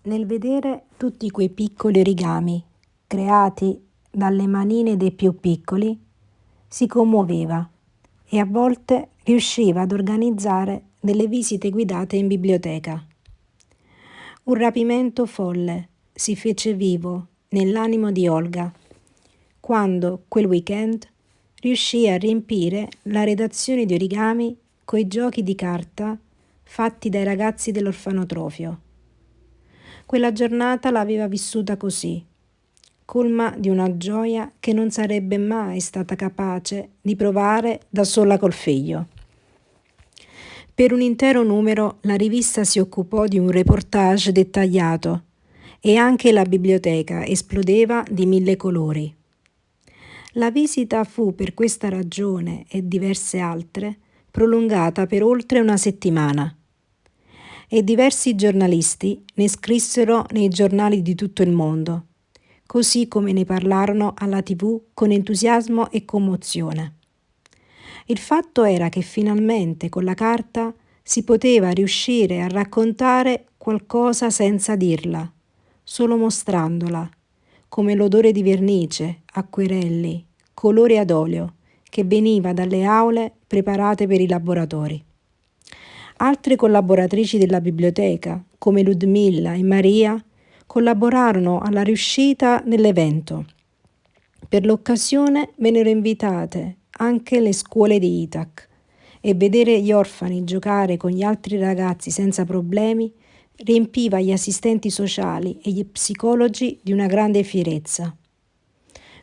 Nel vedere tutti quei piccoli origami creati dalle manine dei più piccoli, si commuoveva e a volte riusciva ad organizzare delle visite guidate in biblioteca. Un rapimento folle si fece vivo nell'animo di Olga quando quel weekend riuscì a riempire la redazione di origami coi giochi di carta fatti dai ragazzi dell'orfanotrofio. Quella giornata l'aveva vissuta così, colma di una gioia che non sarebbe mai stata capace di provare da sola col figlio. Per un intero numero la rivista si occupò di un reportage dettagliato e anche la biblioteca esplodeva di 1000 colori. La visita fu per questa ragione e diverse altre prolungata per oltre una settimana e diversi giornalisti ne scrissero nei giornali di tutto il mondo, così come ne parlarono alla TV con entusiasmo e commozione. Il fatto era che finalmente con la carta si poteva riuscire a raccontare qualcosa senza dirla, solo mostrandola, come l'odore di vernice, acquerelli, colori ad olio, che veniva dalle aule preparate per i laboratori. Altre collaboratrici della biblioteca, come Ludmilla e Maria, collaborarono alla riuscita dell'evento. Per l'occasione vennero invitate anche le scuole di Ithac e vedere gli orfani giocare con gli altri ragazzi senza problemi riempiva gli assistenti sociali e gli psicologi di una grande fierezza.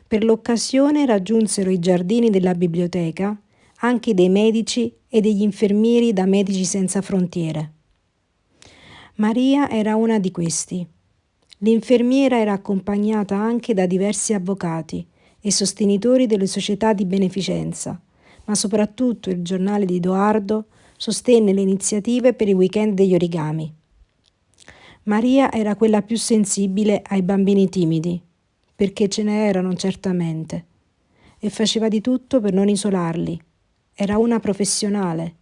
Per l'occasione raggiunsero i giardini della biblioteca anche dei medici e degli infermieri da Medici Senza Frontiere. Maria era una di questi. L'infermiera era accompagnata anche da diversi avvocati e sostenitori delle società di beneficenza, ma soprattutto il giornale di Edoardo sostenne le iniziative per i weekend degli origami. Maria era quella più sensibile ai bambini timidi, perché ce ne erano certamente, e faceva di tutto per non isolarli. Era una professionale,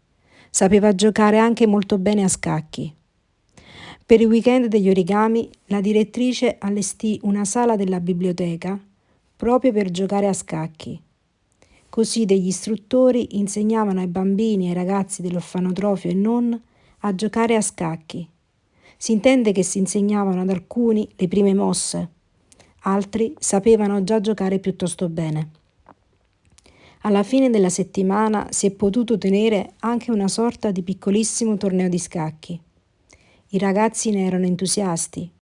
sapeva giocare anche molto bene a scacchi. Per i weekend degli origami la direttrice allestì una sala della biblioteca proprio per giocare a scacchi. Così degli istruttori insegnavano ai bambini e ai ragazzi dell'orfanotrofio e non a giocare a scacchi. Si intende che si insegnavano ad alcuni le prime mosse, altri sapevano già giocare piuttosto bene. Alla fine della settimana si è potuto tenere anche una sorta di piccolissimo torneo di scacchi. I ragazzi ne erano entusiasti